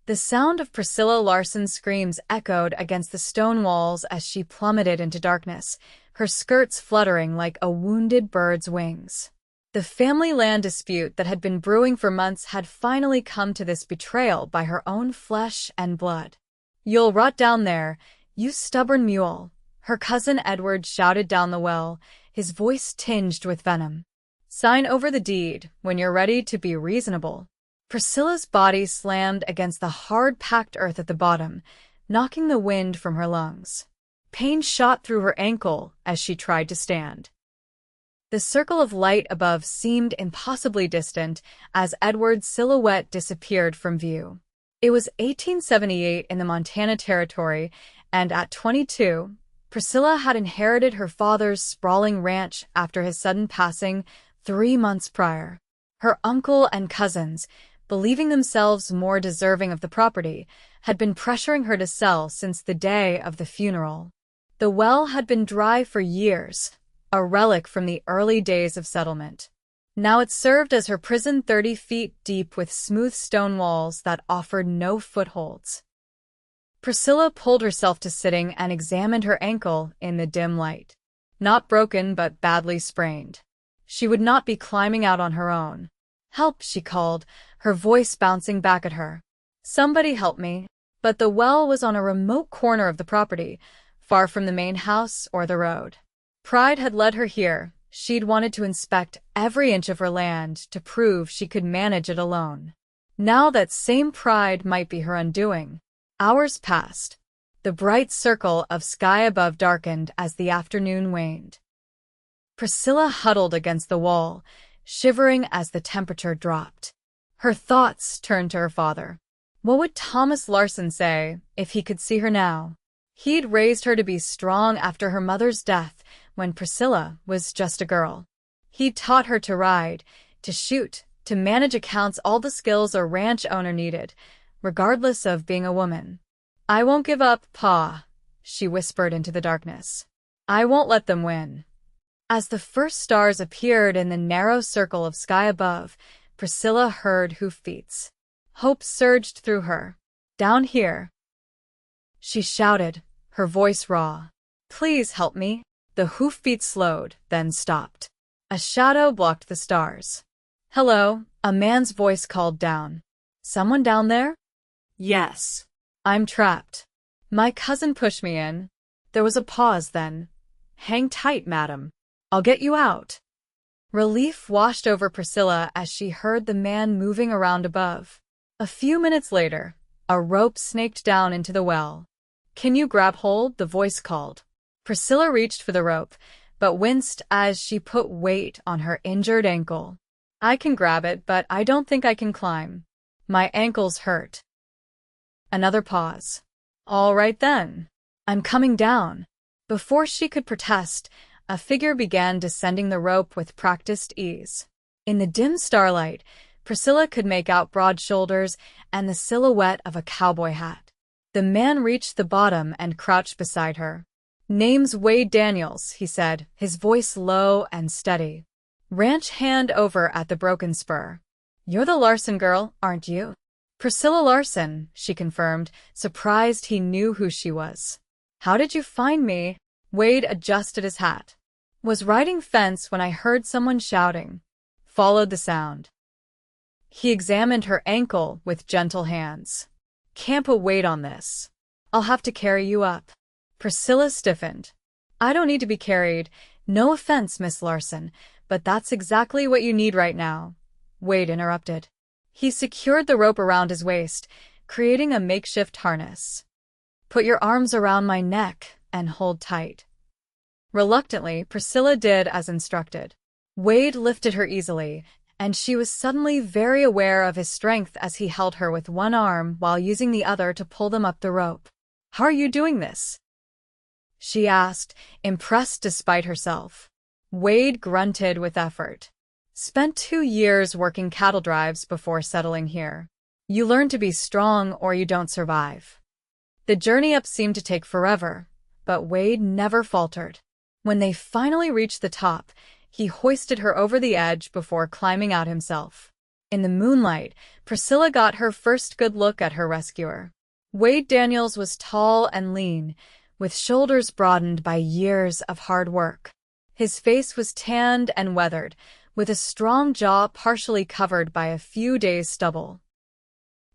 The sound of Priscilla Larson's screams echoed against the stone walls as she plummeted into darkness, her skirts fluttering like a wounded bird's wings. The family land dispute that had been brewing for months had finally come to this betrayal by her own flesh and blood. "You'll rot down there, you stubborn mule," her cousin Edward shouted down the well, his voice tinged with venom. "Sign over the deed when you're ready to be reasonable." Priscilla's body slammed against the hard-packed earth at the bottom, knocking the wind from her lungs. Pain shot through her ankle as she tried to stand. The circle of light above seemed impossibly distant as Edward's silhouette disappeared from view. It was 1878 in the Montana Territory, and at 22, Priscilla had inherited her father's sprawling ranch after his sudden passing 3 months prior. Her uncle and cousins, believing themselves more deserving of the property, had been pressuring her to sell since the day of the funeral. The well had been dry for years, a relic from the early days of settlement. Now it served as her prison 30 feet deep with smooth stone walls that offered no footholds. Priscilla pulled herself to sitting and examined her ankle in the dim light. Not broken, but badly sprained. She would not be climbing out on her own. "Help," she called, her voice bouncing back at her. "Somebody help me." But the well was on a remote corner of the property, far from the main house or the road. Pride had led her here. She'd wanted to inspect every inch of her land to prove she could manage it alone. Now that same pride might be her undoing. Hours passed. The bright circle of sky above darkened as the afternoon waned. Priscilla huddled against the wall, shivering as the temperature dropped. Her thoughts turned to her father. What would Thomas Larson say if he could see her now? He'd raised her to be strong after her mother's death when Priscilla was just a girl. He'd taught her to ride, to shoot, to manage accounts, all the skills a ranch owner needed, regardless of being a woman. "I won't give up, Pa," she whispered into the darkness. "I won't let them win." As the first stars appeared in the narrow circle of sky above, Priscilla heard hoofbeats. Hope surged through her. "Down here," she shouted, her voice raw. "Please help me." The hoofbeats slowed, then stopped. A shadow blocked the stars. "Hello," a man's voice called down. "Someone down there?" "Yes. I'm trapped. My cousin pushed me in." There was a pause then. "Hang tight, madam. I'll get you out." Relief washed over Priscilla as she heard the man moving around above. A few minutes later, a rope snaked down into the well. "Can you grab hold?" the voice called. Priscilla reached for the rope, but winced as she put weight on her injured ankle. "I can grab it, but I don't think I can climb. My ankles hurt." Another pause. "All right then. I'm coming down." Before she could protest, a figure began descending the rope with practiced ease. In the dim starlight, Priscilla could make out broad shoulders and the silhouette of a cowboy hat. The man reached the bottom and crouched beside her. "Name's Wade Daniels," he said, his voice low and steady. Ranch hand over at the broken spur. "You're the Larson girl, aren't you?" "Priscilla Larson," she confirmed, surprised he knew who she was. "How did you find me?" Wade adjusted his hat. "Was riding fence when I heard someone shouting. Followed the sound." He examined her ankle with gentle hands. "Can't put weight on this. I'll have to carry you up." Priscilla stiffened. "I don't need to be carried. No offense, Miss Larson, but that's exactly what you need right now," Wade interrupted. He secured the rope around his waist, creating a makeshift harness. "Put your arms around my neck and hold tight." Reluctantly, Priscilla did as instructed. Wade lifted her easily, and she was suddenly very aware of his strength as he held her with one arm while using the other to pull them up the rope. "How are you doing this?" she asked, impressed despite herself. Wade grunted with effort. "Spent 2 years working cattle drives before settling here. You learn to be strong or you don't survive." The journey up seemed to take forever, but Wade never faltered. When they finally reached the top, he hoisted her over the edge before climbing out himself. In the moonlight, Priscilla got her first good look at her rescuer. Wade Daniels was tall and lean, with shoulders broadened by years of hard work. His face was tanned and weathered, with a strong jaw partially covered by a few days' stubble.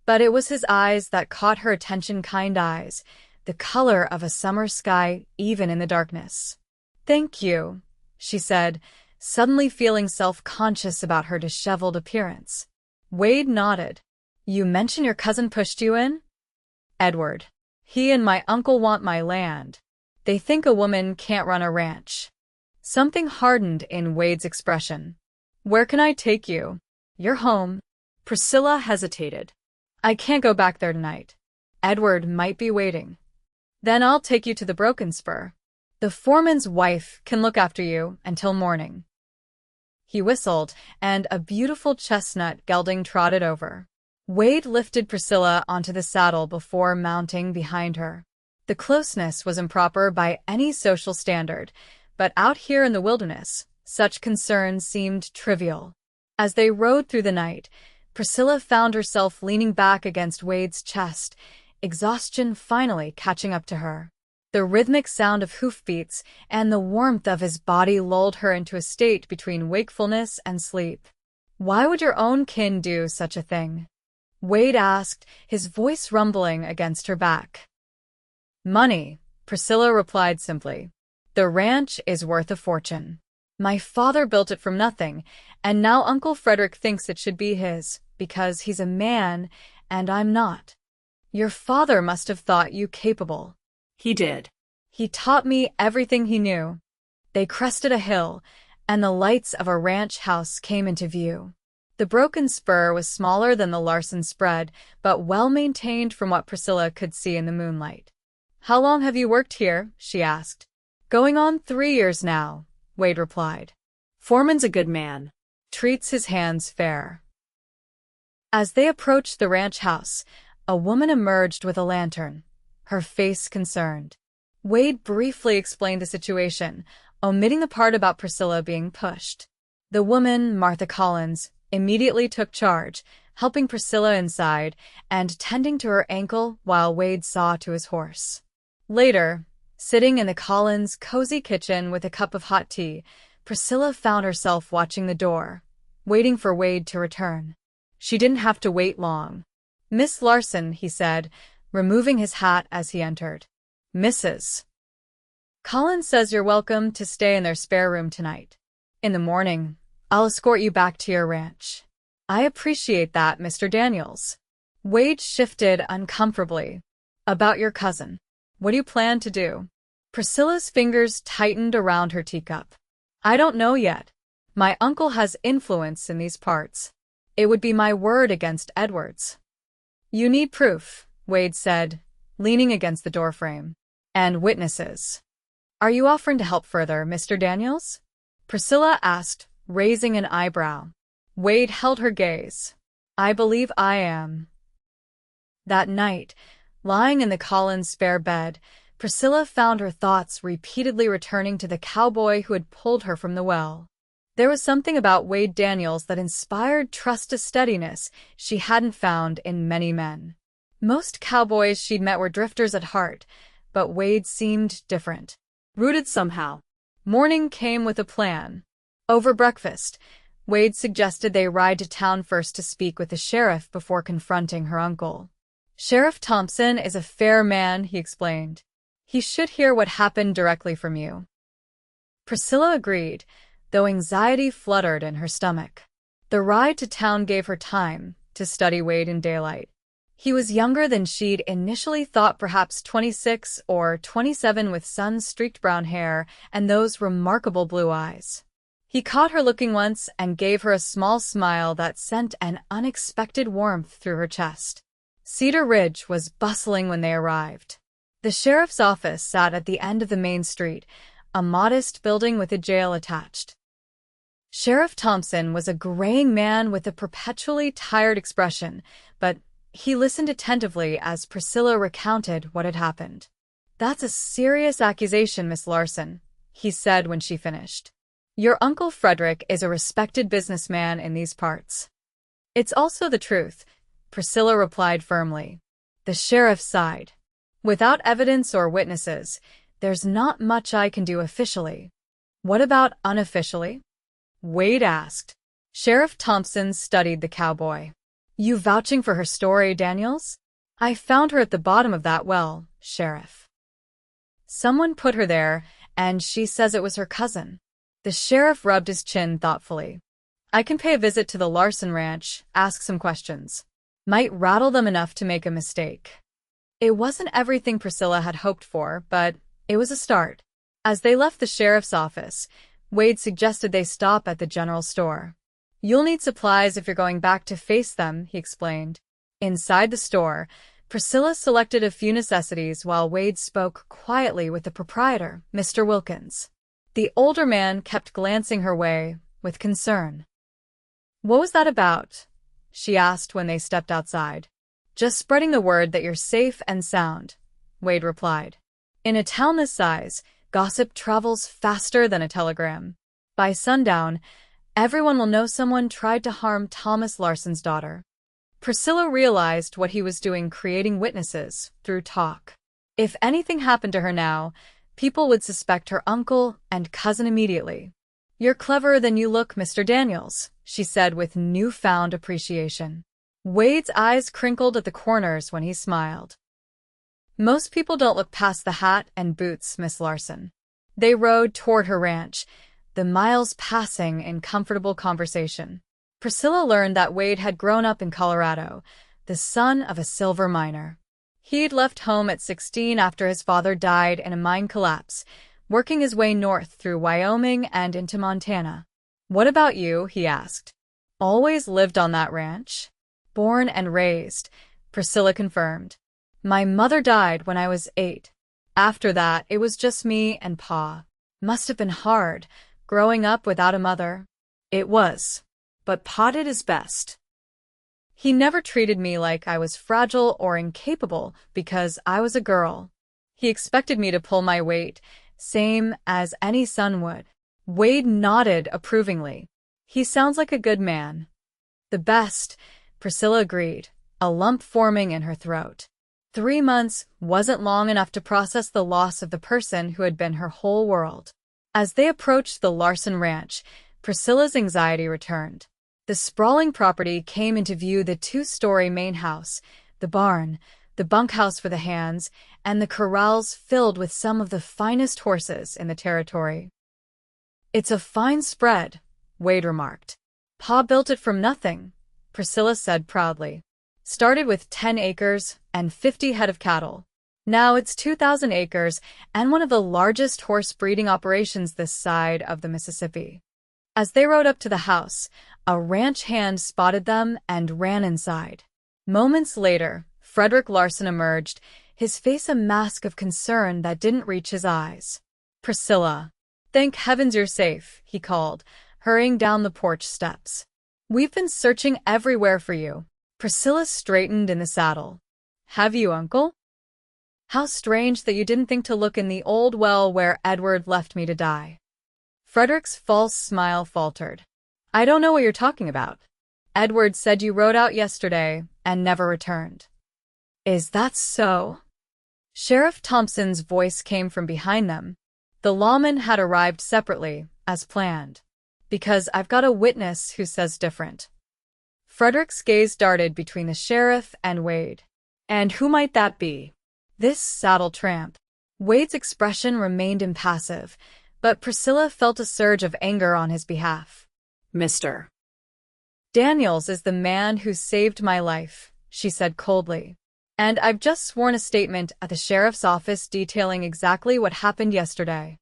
But it was his eyes that caught her attention, kind eyes, the color of a summer sky even in the darkness. "Thank you," she said, suddenly feeling self-conscious about her disheveled appearance. Wade nodded. "You mentioned your cousin pushed you in?" "Edward. He and my uncle want my land. They think a woman can't run a ranch." Something hardened in Wade's expression. "Where can I take you?" "Your home." Priscilla hesitated. "I can't go back there tonight. Edward might be waiting." "Then I'll take you to the Broken Spur. The foreman's wife can look after you until morning." He whistled, and a beautiful chestnut gelding trotted over. Wade lifted Priscilla onto the saddle before mounting behind her. The closeness was improper by any social standard, but out here in the wilderness, such concerns seemed trivial. As they rode through the night, Priscilla found herself leaning back against Wade's chest, exhaustion finally catching up to her. The rhythmic sound of hoofbeats and the warmth of his body lulled her into a state between wakefulness and sleep. "Why would your own kin do such a thing?" Wade asked, his voice rumbling against her back. "Money," Priscilla replied simply. "The ranch is worth a fortune. My father built it from nothing, and now Uncle Frederick thinks it should be his, because he's a man and I'm not. Your father must have thought you capable." "He did. He taught me everything he knew." They crested a hill, and the lights of a ranch house came into view. The Broken Spur was smaller than the Larson spread, but well-maintained from what Priscilla could see in the moonlight. "How long have you worked here?" she asked. "Going on 3 years now," Wade replied. "Foreman's a good man. Treats his hands fair." As they approached the ranch house, a woman emerged with a lantern, her face concerned. Wade briefly explained the situation, omitting the part about Priscilla being pushed. The woman, Martha Collins, immediately took charge, helping Priscilla inside and tending to her ankle while Wade saw to his horse. Later, sitting in the Collins' cozy kitchen with a cup of hot tea, Priscilla found herself watching the door, waiting for Wade to return. She didn't have to wait long. "Miss Larson," he said, removing his hat as he entered. "Mrs. Collins says you're welcome to stay in their spare room tonight. In the morning, I'll escort you back to your ranch." "I appreciate that, Mr. Daniels." Wade shifted uncomfortably. "About your cousin. What do you plan to do?" Priscilla's fingers tightened around her teacup. "I don't know yet. My uncle has influence in these parts. It would be my word against Edward's." "You need proof," Wade said, leaning against the doorframe. "And witnesses." "Are you offering to help further, Mr. Daniels?" Priscilla asked, raising an eyebrow. Wade held her gaze. "I believe I am." That night, lying in the Collins' spare bed, Priscilla found her thoughts repeatedly returning to the cowboy who had pulled her from the well. There was something about Wade Daniels that inspired trust to steadiness she hadn't found in many men. Most cowboys she'd met were drifters at heart, but Wade seemed different. Rooted somehow. Morning came with a plan. Over breakfast, Wade suggested they ride to town first to speak with the sheriff before confronting her uncle. "Sheriff Thompson is a fair man," he explained. "He should hear what happened directly from you." Priscilla agreed, though anxiety fluttered in her stomach. The ride to town gave her time to study Wade in daylight. He was younger than she'd initially thought, perhaps 26 or 27, with sun-streaked brown hair and those remarkable blue eyes. He caught her looking once and gave her a small smile that sent an unexpected warmth through her chest. Cedar Ridge was bustling when they arrived. The sheriff's office sat at the end of the main street, a modest building with a jail attached. Sheriff Thompson was a graying man with a perpetually tired expression, but he listened attentively as Priscilla recounted what had happened. "That's a serious accusation, Miss Larson," he said when she finished. "Your Uncle Frederick is a respected businessman in these parts. It's also the truth, Priscilla replied firmly. The sheriff sighed. Without evidence or witnesses, there's not much I can do officially. What about unofficially? Wade asked. Sheriff Thompson studied the cowboy. You vouching for her story, Daniels? I found her at the bottom of that well, Sheriff. Someone put her there, and she says it was her cousin. The sheriff rubbed his chin thoughtfully. I can pay a visit to the Larson ranch, ask some questions. Might rattle them enough to make a mistake. It wasn't everything Priscilla had hoped for, but it was a start. As they left the sheriff's office, Wade suggested they stop at the general store. You'll need supplies if you're going back to face them, he explained. Inside the store, Priscilla selected a few necessities while Wade spoke quietly with the proprietor, Mr. Wilkins. The older man kept glancing her way with concern. What was that about? She asked when they stepped outside. Just spreading the word that you're safe and sound, Wade replied. In a town this size, gossip travels faster than a telegram. By sundown, everyone will know someone tried to harm Thomas Larson's daughter. Priscilla realized what he was doing, creating witnesses through talk. If anything happened to her now, people would suspect her uncle and cousin immediately. You're cleverer than you look, Mr. Daniels, she said with newfound appreciation. Wade's eyes crinkled at the corners when he smiled. Most people don't look past the hat and boots, Miss Larson. They rode toward her ranch, the miles passing in comfortable conversation. Priscilla learned that Wade had grown up in Colorado, the son of a silver miner. He'd left home at 16 after his father died in a mine collapse, working his way north through Wyoming and into Montana. What about you? He asked. Always lived on that ranch? Born and raised, Priscilla confirmed. My mother died when I was 8. After that, it was just me and Pa. Must have been hard, growing up without a mother. It was. But Pa did his best. He never treated me like I was fragile or incapable because I was a girl. He expected me to pull my weight, same as any son would. Wade nodded approvingly. He sounds like a good man. The best, Priscilla agreed, a lump forming in her throat. 3 months wasn't long enough to process the loss of the person who had been her whole world. As they approached the Larson ranch, Priscilla's anxiety returned. The sprawling property came into view: the 2-story main house, the barn, the bunkhouse for the hands, and the corrals filled with some of the finest horses in the territory. It's a fine spread, Wade remarked. Pa built it from nothing, Priscilla said proudly. Started with 10 acres and 50 head of cattle. Now it's 2,000 acres and one of the largest horse breeding operations this side of the Mississippi. As they rode up to the house, a ranch hand spotted them and ran inside. Moments later, Frederick Larson emerged, his face a mask of concern that didn't reach his eyes. Priscilla, thank heavens you're safe, he called, hurrying down the porch steps. We've been searching everywhere for you. Priscilla straightened in the saddle. Have you, Uncle? How strange that you didn't think to look in the old well where Edward left me to die. Frederick's false smile faltered. I don't know what you're talking about. Edward said you rode out yesterday and never returned. Is that so? Sheriff Thompson's voice came from behind them. The lawman had arrived separately, as planned. Because I've got a witness who says different. Frederick's gaze darted between the sheriff and Wade. And who might that be? This saddle tramp. Wade's expression remained impassive, but Priscilla felt a surge of anger on his behalf. Mr. Daniels is the man who saved my life, she said coldly. And I've just sworn a statement at the sheriff's office detailing exactly what happened yesterday.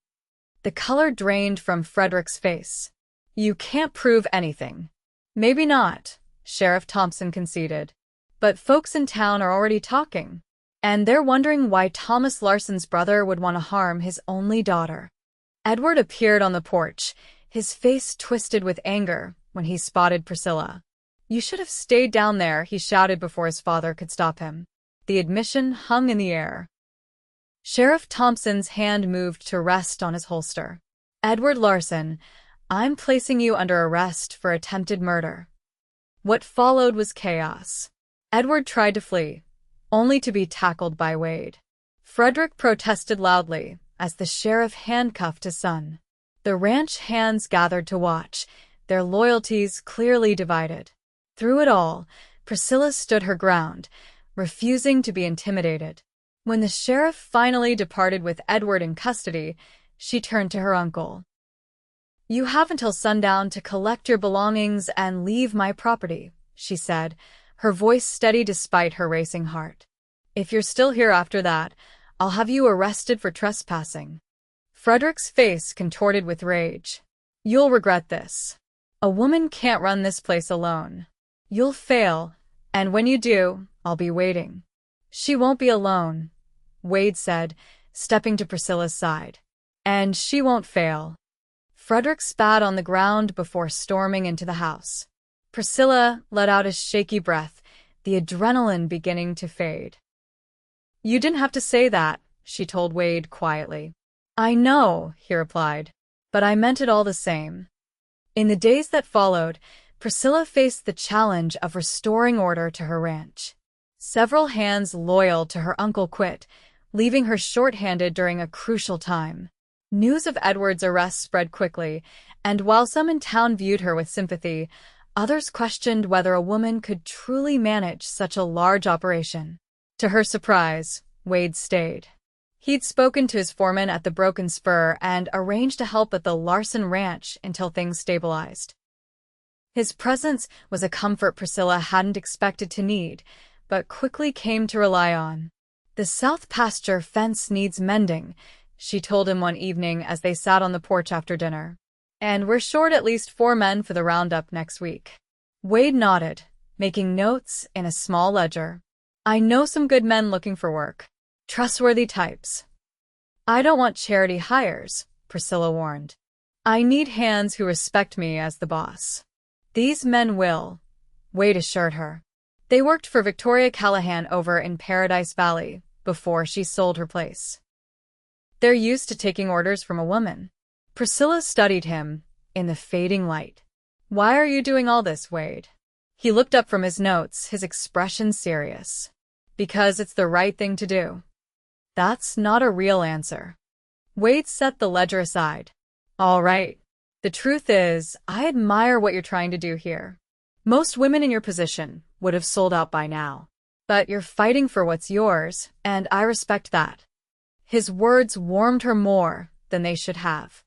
The color drained from Frederick's face. You can't prove anything. Maybe not, Sheriff Thompson conceded. But folks in town are already talking. And they're wondering why Thomas Larson's brother would want to harm his only daughter. Edward appeared on the porch, his face twisted with anger when he spotted Priscilla. You should have stayed down there, he shouted before his father could stop him. The admission hung in the air. Sheriff Thompson's hand moved to rest on his holster. Edward Larson, I'm placing you under arrest for attempted murder. What followed was chaos. Edward tried to flee, only to be tackled by Wade. Frederick protested loudly as the sheriff handcuffed his son. The ranch hands gathered to watch, their loyalties clearly divided. Through it all, Priscilla stood her ground, refusing to be intimidated. When the sheriff finally departed with Edward in custody, she turned to her uncle. "You have until sundown to collect your belongings and leave my property," she said, her voice steady despite her racing heart. "If you're still here after that, I'll have you arrested for trespassing." Frederick's face contorted with rage. "You'll regret this. A woman can't run this place alone. You'll fail, and when you do, I'll be waiting." "She won't be alone," Wade said, stepping to Priscilla's side. "And she won't fail." Frederick spat on the ground before storming into the house. Priscilla let out a shaky breath, the adrenaline beginning to fade. "You didn't have to say that," she told Wade quietly. "I know," he replied, "but I meant it all the same." In the days that followed, Priscilla faced the challenge of restoring order to her ranch. Several hands loyal to her uncle quit, leaving her short-handed during a crucial time. News of Edward's arrest spread quickly, and while some in town viewed her with sympathy, others questioned whether a woman could truly manage such a large operation. To her surprise, Wade stayed. He'd spoken to his foreman at the Broken Spur and arranged to help at the Larson ranch until things stabilized. His presence was a comfort Priscilla hadn't expected to need, but quickly came to rely on. "The south pasture fence needs mending," she told him one evening as they sat on the porch after dinner. "And we're short at least 4 men for the roundup next week." Wade nodded, making notes in a small ledger. "I know some good men looking for work. Trustworthy types." "I don't want charity hires," Priscilla warned. "I need hands who respect me as the boss." "These men will," Wade assured her. They worked for Victoria Callahan over in Paradise Valley before she sold her place. "They're used to taking orders from a woman." Priscilla studied him in the fading light. "Why are you doing all this, Wade?" He looked up from his notes, his expression serious. "Because it's the right thing to do." "That's not a real answer." Wade set the ledger aside. "All right. The truth is, I admire what you're trying to do here. Most women in your position would have sold out by now. But you're fighting for what's yours, and I respect that." His words warmed her more than they should have.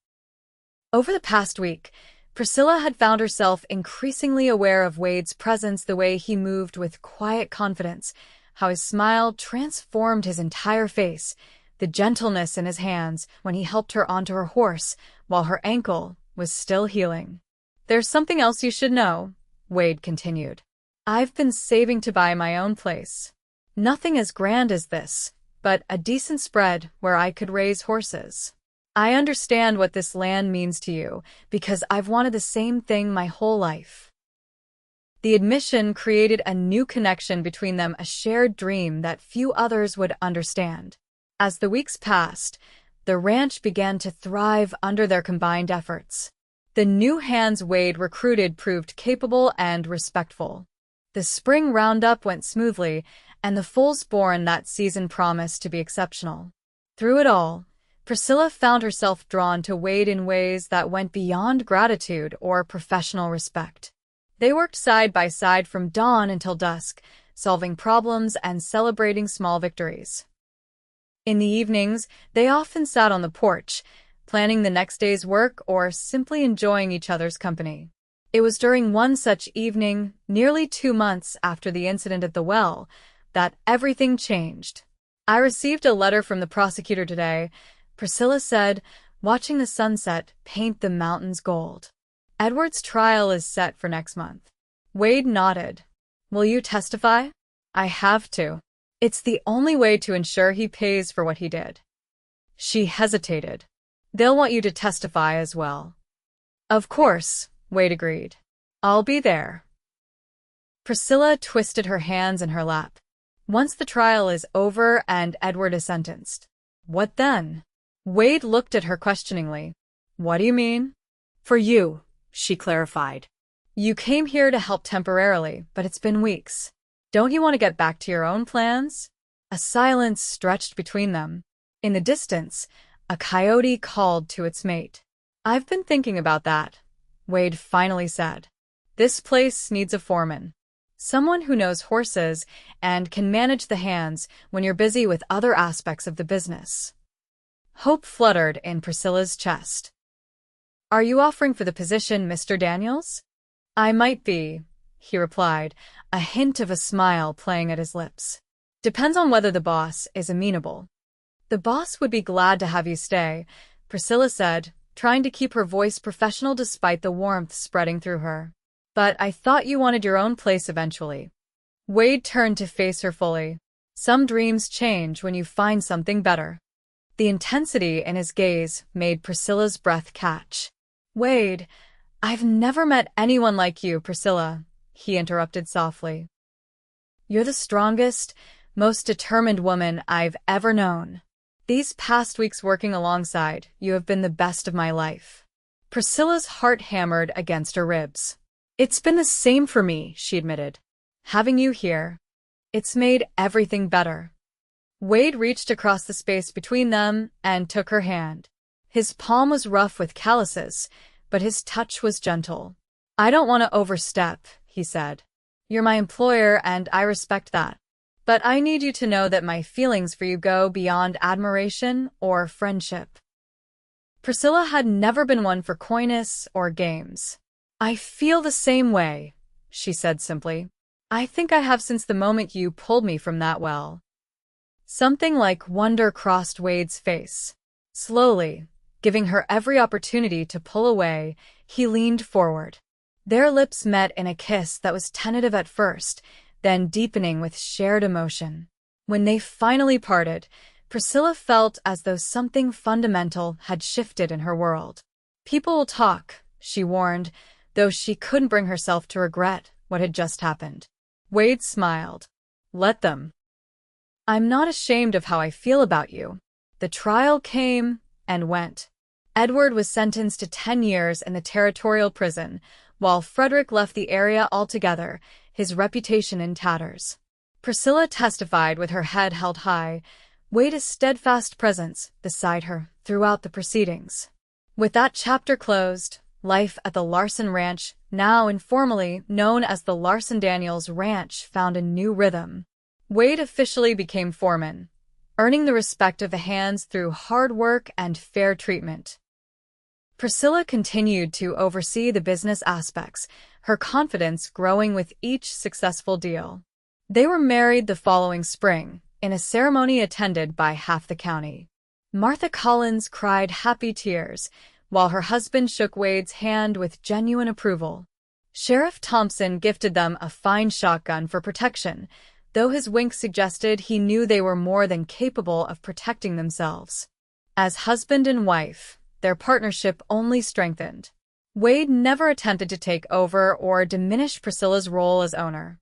Over the past week, Priscilla had found herself increasingly aware of Wade's presence, the way he moved with quiet confidence, how his smile transformed his entire face, the gentleness in his hands when he helped her onto her horse while her ankle was still healing. "There's something else you should know," Wade continued. "I've been saving to buy my own place. Nothing as grand as this, but a decent spread where I could raise horses. I understand what this land means to you, because I've wanted the same thing my whole life." The admission created a new connection between them, a shared dream that few others would understand. As the weeks passed, the ranch began to thrive under their combined efforts. The new hands Wade recruited proved capable and respectful. The spring roundup went smoothly, and the foals born that season promised to be exceptional. Through it all, Priscilla found herself drawn to Wade in ways that went beyond gratitude or professional respect. They worked side by side from dawn until dusk, solving problems and celebrating small victories. In the evenings, they often sat on the porch, planning the next day's work or simply enjoying each other's company. It was during one such evening, nearly 2 months after the incident at the well, that everything changed. "I received a letter from the prosecutor today," Priscilla said, watching the sunset paint the mountains gold. "Edward's trial is set for next month." Wade nodded. "Will you testify?" "I have to. It's the only way to ensure he pays for what he did." She hesitated. "They'll want you to testify as well." "Of course," Wade agreed. "I'll be there." Priscilla twisted her hands in her lap. "Once the trial is over and Edward is sentenced, what then?" Wade looked at her questioningly. "What do you mean?" "For you," she clarified. You came here to help temporarily, but it's been weeks. Don't you want to get back to your own plans? A silence stretched between them. In the distance, a coyote called to its mate. I've been thinking about that, Wade finally said. This place needs a foreman. Someone who knows horses and can manage the hands when you're busy with other aspects of the business. Hope fluttered in Priscilla's chest. Are you offering for the position, Mr. Daniels? I might be, he replied, a hint of a smile playing at his lips. Depends on whether the boss is amenable. The boss would be glad to have you stay, Priscilla said, trying to keep her voice professional despite the warmth spreading through her. But I thought you wanted your own place eventually. Wade turned to face her fully. Some dreams change when you find something better. The intensity in his gaze made Priscilla's breath catch. Wade, I've never met anyone like you, Priscilla, he interrupted softly. You're the strongest, most determined woman I've ever known. These past weeks working alongside you have been the best of my life. Priscilla's heart hammered against her ribs. It's been the same for me, she admitted. Having you here, it's made everything better. Wade reached across the space between them and took her hand. His palm was rough with calluses, but his touch was gentle. I don't want to overstep, he said. You're my employer and I respect that. But I need you to know that my feelings for you go beyond admiration or friendship. Priscilla had never been one for coyness or games. I feel the same way, she said simply. I think I have since the moment you pulled me from that well. Something like wonder crossed Wade's face. Slowly, giving her every opportunity to pull away, he leaned forward. Their lips met in a kiss that was tentative at first, then deepening with shared emotion. When they finally parted, Priscilla felt as though something fundamental had shifted in her world. People will talk, she warned, though she couldn't bring herself to regret what had just happened. Wade smiled. Let them. I'm not ashamed of how I feel about you. The trial came and went. Edward was sentenced to 10 years in the territorial prison, while Frederick left the area altogether, his reputation in tatters. Priscilla testified with her head held high, Wade's steadfast presence beside her throughout the proceedings. With that chapter closed, life at the Larson Ranch, now informally known as the Larson Daniels Ranch, found a new rhythm. Wade officially became foreman, earning the respect of the hands through hard work and fair treatment. Priscilla continued to oversee the business aspects, her confidence growing with each successful deal. They were married the following spring, in a ceremony attended by half the county. Martha Collins cried happy tears, while her husband shook Wade's hand with genuine approval. Sheriff Thompson gifted them a fine shotgun for protection, though his wink suggested he knew they were more than capable of protecting themselves. As husband and wife, their partnership only strengthened. Wade never attempted to take over or diminish Priscilla's role as owner.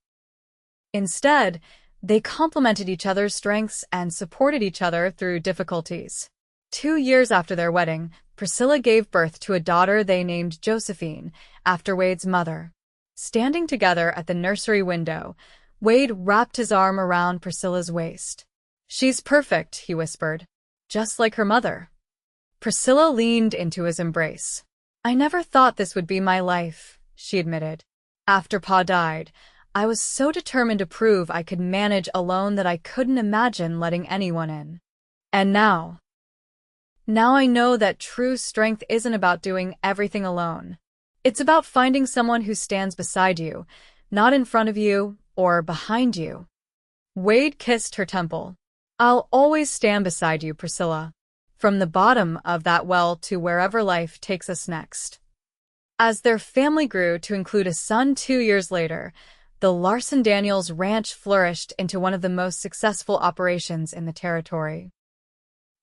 Instead, they complemented each other's strengths and supported each other through difficulties. 2 years after their wedding, Priscilla gave birth to a daughter they named Josephine, after Wade's mother. Standing together at the nursery window, Wade wrapped his arm around Priscilla's waist. She's perfect, he whispered. Just like her mother. Priscilla leaned into his embrace. I never thought this would be my life, she admitted. After Pa died, I was so determined to prove I could manage alone that I couldn't imagine letting anyone in. And now I know that true strength isn't about doing everything alone. It's about finding someone who stands beside you, not in front of you or behind you. Wade kissed her temple. I'll always stand beside you, Priscilla, from the bottom of that well to wherever life takes us next. As their family grew to include a son 2 years later, the Larson Daniels Ranch flourished into one of the most successful operations in the territory.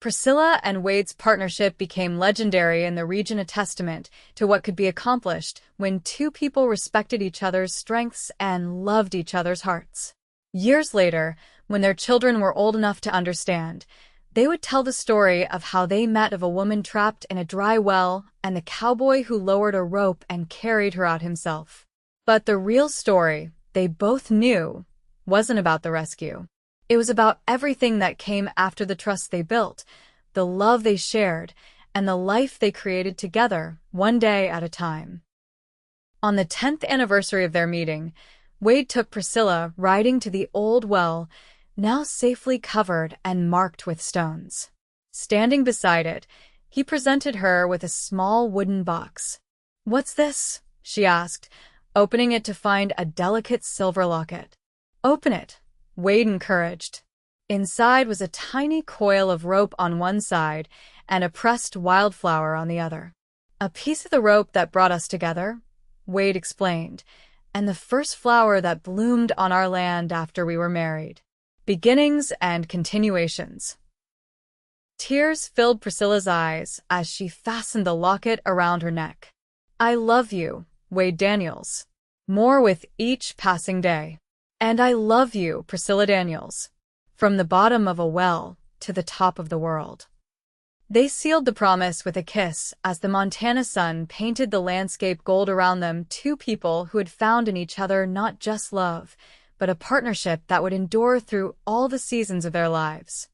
Priscilla and Wade's partnership became legendary in the region, a testament to what could be accomplished when two people respected each other's strengths and loved each other's hearts. Years later, when their children were old enough to understand, they would tell the story of how they met, of a woman trapped in a dry well and the cowboy who lowered a rope and carried her out himself. But the real story, they both knew, wasn't about the rescue. It was about everything that came after the trust they built, the love they shared, and the life they created together, one day at a time. On the 10th anniversary of their meeting, Wade took Priscilla riding to the old well, now safely covered and marked with stones. Standing beside it, he presented her with a small wooden box. "What's this?" she asked, opening it to find a delicate silver locket. "Open it," Wade encouraged. Inside was a tiny coil of rope on one side and a pressed wildflower on the other. "A piece of the rope that brought us together," Wade explained, "and the first flower that bloomed on our land after we were married. Beginnings and continuations." Tears filled Priscilla's eyes as she fastened the locket around her neck. "I love you, Wade Daniels, more with each passing day. And I love you, Priscilla Daniels, from the bottom of a well to the top of the world." They sealed the promise with a kiss as the Montana sun painted the landscape gold around them, two people who had found in each other not just love, but a partnership that would endure through all the seasons of their lives.